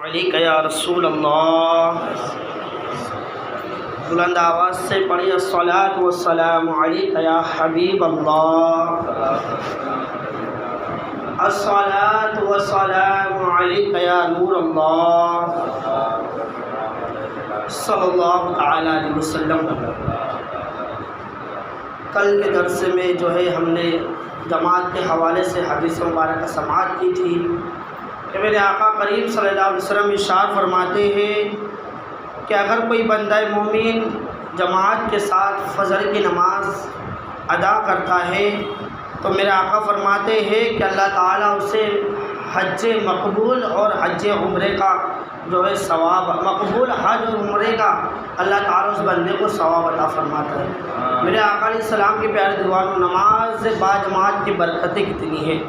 علیک یا رسول اللہ، بلند آواز سے پڑھیے الصلاۃ والسلام علیک یا حبیب اللہ، الصلاۃ والسلام علیک یا نور اللہ، صلی اللہ تعالی علیہ وسلم۔ کل کے درس میں جو ہے ہم نے جماعت کے حوالے سے حدیث مبارکہ سماعت کی تھی کہ میرے آقا کریم صلی اللہ علیہ وسلم ارشاد فرماتے ہیں کہ اگر کوئی بندہ مومن جماعت کے ساتھ فجر کی نماز ادا کرتا ہے تو میرے آقا فرماتے ہیں کہ اللہ تعالیٰ اسے حج مقبول اور حج عمرے کا جو ہے ثواب، مقبول حج اور عمرے کا اللہ تعالیٰ اس بندے کو ثواب عطا فرماتا ہے۔ میرے آقا علیہ السلام کے پیارے دیوانوں، نماز با جماعت کی برکتیں کتنی ہیں۔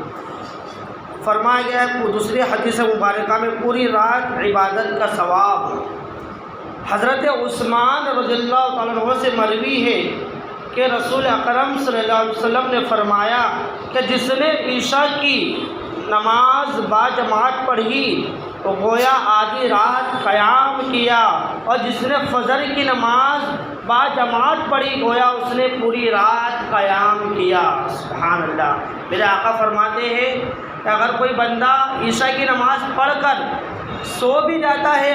فرمایا گیا ہے دوسری حدیث مبارکہ میں پوری رات عبادت کا ثواب۔ حضرت عثمان رضی اللہ تعالیٰ عنہ سے مروی ہے کہ رسول اکرم صلی اللہ علیہ وسلم نے فرمایا کہ جس نے عشاء کی نماز با جماعت پڑھی تو گویا آدھی رات قیام کیا، اور جس نے فجر کی نماز با جماعت پڑھی گویا اس نے پوری رات قیام کیا۔ سبحان اللہ۔ میرے آقا فرماتے ہیں کہ اگر کوئی بندہ عشاء کی نماز پڑھ کر سو بھی جاتا ہے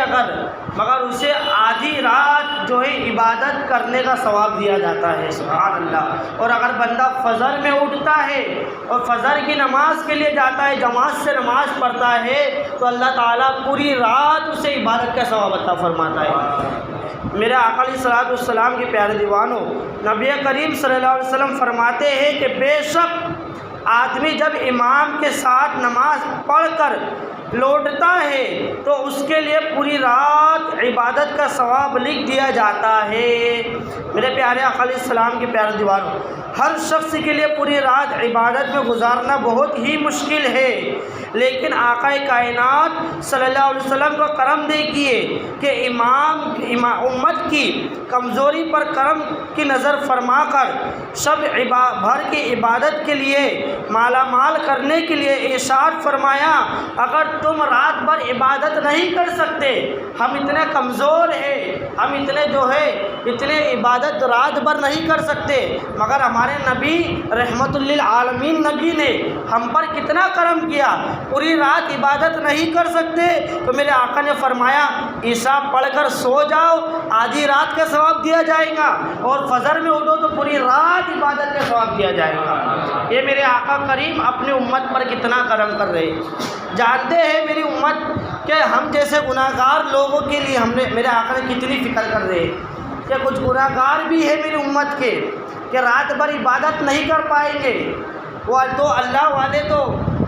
مگر اسے آدھی رات جو ہے عبادت کرنے کا ثواب دیا جاتا ہے۔ سبحان اللہ۔ اور اگر بندہ فجر میں اٹھتا ہے اور فجر کی نماز کے لیے جاتا ہے، جماعت سے نماز پڑھتا ہے، تو اللہ تعالیٰ پوری رات اسے عبادت کا ثواب عطا فرماتا ہے۔ میرے آقا علیہ الصلوۃ والسلام کے پیارے دیوانوں، نبی کریم صلی اللہ علیہ وسلم فرماتے ہیں کہ بے شک آدمی جب امام کے ساتھ نماز پڑھ کر لوٹتا ہے تو اس کے لیے پوری رات عبادت کا ثواب لکھ دیا جاتا ہے۔ میرے پیارے آقا علیہ السلام کے پیارے دیوانوں، ہر شخص کے لیے پوری رات عبادت میں گزارنا بہت ہی مشکل ہے، لیکن آقا کائنات صلی اللہ علیہ وسلم کو کرم دیکھیے کہ امت کی کمزوری پر کرم کی نظر فرما کر شب بھر کی عبادت کے لیے مالا مال کرنے کے لیے ارشاد فرمایا، اگر تم رات بھر عبادت نہیں کر سکتے، ہم اتنے کمزور ہیں، ہم اتنے عبادت رات بھر نہیں کر سکتے، مگر ہمارے نبی رحمت للعالمین نبی نے ہم پر کتنا کرم کیا، پوری رات عبادت نہیں کر سکتے تو میرے آقا نے فرمایا عشاء پڑھ کر سو جاؤ، آدھی رات کا ثواب دیا جائے گا، اور فجر میں اٹھو تو پوری رات عبادت کا ثواب دیا جائے گا۔ یہ میرے آقا کریم اپنی امت پر کتنا کرم کر رہے ہیں۔ جانتے ہیں میری امت کہ ہم جیسے گناہ گار لوگوں کے لیے میرے آقا نے کتنی فکر کر رہے ہیں کہ کچھ گناہ گار بھی ہے میری امت کے کہ رات بھر عبادت نہیں کر پائیں گے، وہ تو اللہ والے تو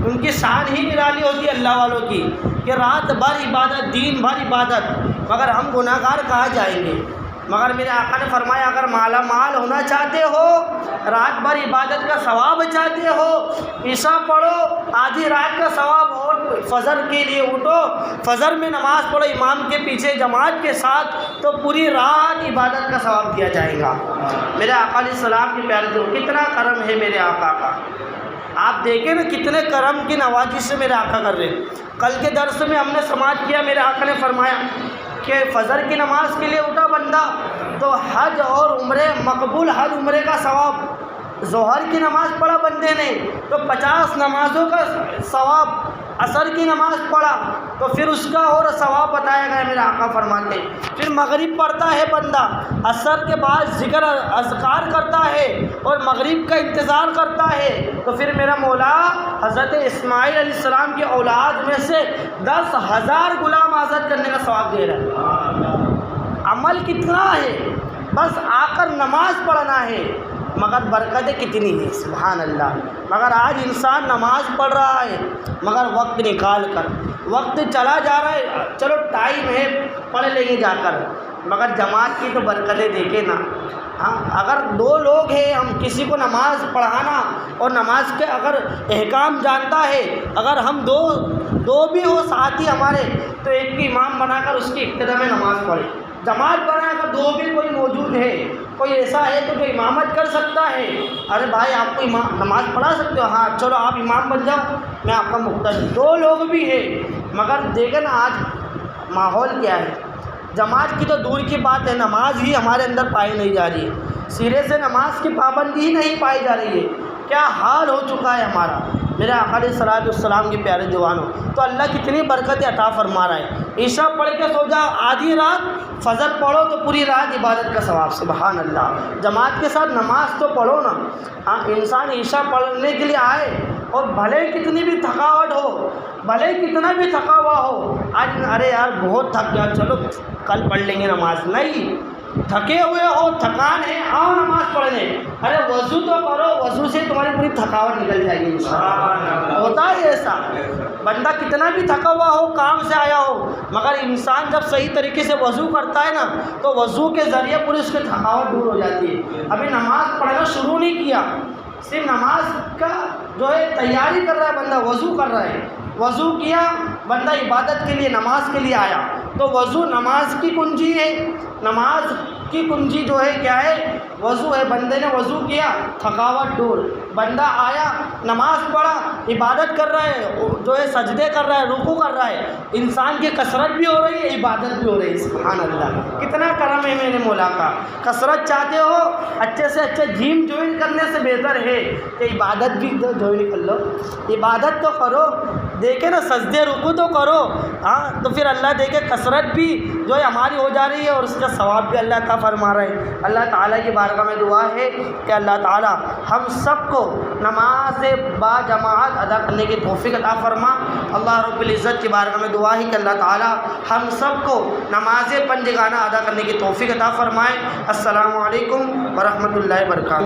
ان کی شان ہی نرالی ہوتی ہے اللہ والوں کی کہ رات بھر عبادت، دین بھر عبادت، مگر ہم گناہ گار کہاں جائیں گے۔ مگر میرے آقا نے فرمایا اگر مالا مال ہونا چاہتے ہو، رات بھر عبادت کا ثواب چاہتے ہو، عشاء پڑھو، آدھی رات کا ثواب، اور فجر کے لیے اٹھو، فجر میں نماز پڑھو امام کے پیچھے جماعت کے ساتھ، تو پوری رات عبادت کا ثواب دیا جائے گا۔ میرے آقا علیہ السلام کے پیارے دل، کتنا کرم ہے میرے آقا کا۔ آپ دیکھیں نا کتنے کرم کی نوازش سے میرے آقا کر رہے ہیں۔ کل کے درس میں ہم نے سماعت کیا، میرے آقا نے فرمایا کہ فجر کی نماز کے لیے اٹھا بندہ تو حج اور عمرے، مقبول حج عمرے کا ثواب، ظہر کی نماز پڑھا بندے نے تو 50 نمازوں کا ثواب، عصر کی نماز پڑھا تو پھر اس کا اور ثواب بتایا گیا میرے آقا فرماتے ہیں۔ پھر مغرب پڑھتا ہے بندہ، عصر کے بعد ذکر اذکار کرتا ہے اور مغرب کا انتظار کرتا ہے تو پھر میرا مولا حضرت اسماعیل علیہ السلام کی اولاد میں سے 10,000 غلام آزاد کرنے کا ثواب دے رہا ہے۔ عمل کتنا ہے، بس آ کر نماز پڑھنا ہے، مگر برکتیں کتنی ہیں۔ سبحان اللہ۔ مگر آج انسان نماز پڑھ رہا ہے مگر وقت نکال کر، وقت چلا جا رہا ہے، چلو ٹائم ہے پڑھ لیں گے جا کر، مگر جماعت کی تو برکتیں دیکھیں نا۔ ہاں، اگر 2 لوگ ہیں، ہم کسی کو نماز پڑھانا اور نماز کے اگر احکام جانتا ہے، اگر ہم دو بھی ہو ساتھی ہمارے تو ایک کی امام بنا کر اس کی ابتدا میں نماز پڑھیں۔ جماعت بنا کر 2 بھی کوئی موجود ہے، کوئی ایسا ہے تو جو امامت کر سکتا ہے، ارے بھائی آپ کو نماز پڑھا سکتے ہو، ہاں چلو آپ امام بن جاؤ، میں آپ کا مقتدی۔ 2 لوگ بھی ہیں، مگر دیکھیں نا آج ماحول کیا ہے؟ جماعت کی تو دور کی بات ہے، نماز ہی ہمارے اندر پائی نہیں جا رہی ہے، سرے سے نماز کی پابندی ہی نہیں پائی جا رہی ہے۔ کیا حال ہو چکا ہے ہمارا، میرے آقا علیہ الصلوۃ والسلام کے پیارے دیوانوں۔ تو اللہ کتنی برکت عطا فرما رہا ہے، عشاء پڑھ کے سو جاؤ آدھی رات، فجر پڑھو تو پوری رات عبادت کا ثواب، سبحان اللہ۔ جماعت کے ساتھ نماز تو پڑھو نا۔ ہاں، انسان عشاء پڑھنے کے لیے آئے اور بھلے کتنی بھی تھکاوٹ ہو، بھلے کتنا بھی تھکا ہوا ہو، آج ارے یار بہت تھک گیا، چلو کل پڑھ لیں گے نماز، نہیں، تھکے ہوئے ہو، تھکان ہے، آؤ نماز پڑھنے، ارے وضو تو کرو، وضو سے تمہاری پوری تھکاوٹ نکل جائے گی انشاءاللہ۔ ہوتا ہے ایسا، بندہ کتنا بھی تھکا ہوا ہو، کام سے آیا ہو، مگر انسان جب صحیح طریقے سے وضو کرتا ہے نا تو وضو کے ذریعے پوری اس کی تھکاوٹ دور ہو جاتی ہے۔ ابھی نماز پڑھنا شروع نہیں کیا، صرف نماز کا جو ہے تیاری کر رہا ہے بندہ، وضو کر رہا ہے، وضو کیا بندہ عبادت کے لیے، نماز کے لیے آیا، تو وضو نماز کی کنجی ہے، نماز کی کنجی جو ہے کیا ہے؟ وضو ہے۔ بندے نے وضو کیا، تھکاوٹ دور، بندہ آیا نماز پڑھا، عبادت کر رہا ہے، جو ہے سجدے کر رہا ہے، رکوع کر رہا ہے، انسان کی کثرت بھی ہو رہی ہے، عبادت بھی ہو رہی ہے، سبحان اللہ۔ کتنا کرم ہے میرے مولا کا۔ کثرت چاہتے ہو، اچھے سے اچھے جم جوائن کرنے سے بہتر ہے کہ عبادت بھی جوائن کر لو، عبادت تو کرو، دیکھے نا سجدے رکوع تو کرو، ہاں، تو پھر اللہ دیکھے کثرت بھی جو ہے ہماری ہو جا رہی ہے اور اس کا ثواب بھی اللہ عطا فرما رہے ہیں۔ اللہ تعالیٰ کی بارگاہ میں دعا ہے کہ اللہ تعالیٰ ہم سب کو نماز با جماعت ادا کرنے کی توفیق عطا فرما۔ اللہ رب العزت کی بارگاہ میں دعا ہے کہ اللہ تعالیٰ ہم سب کو نماز پنجگانہ ادا کرنے کی توفیق عطا فرمائے۔ السلام علیکم ورحمۃ اللہ وبرکاتہ۔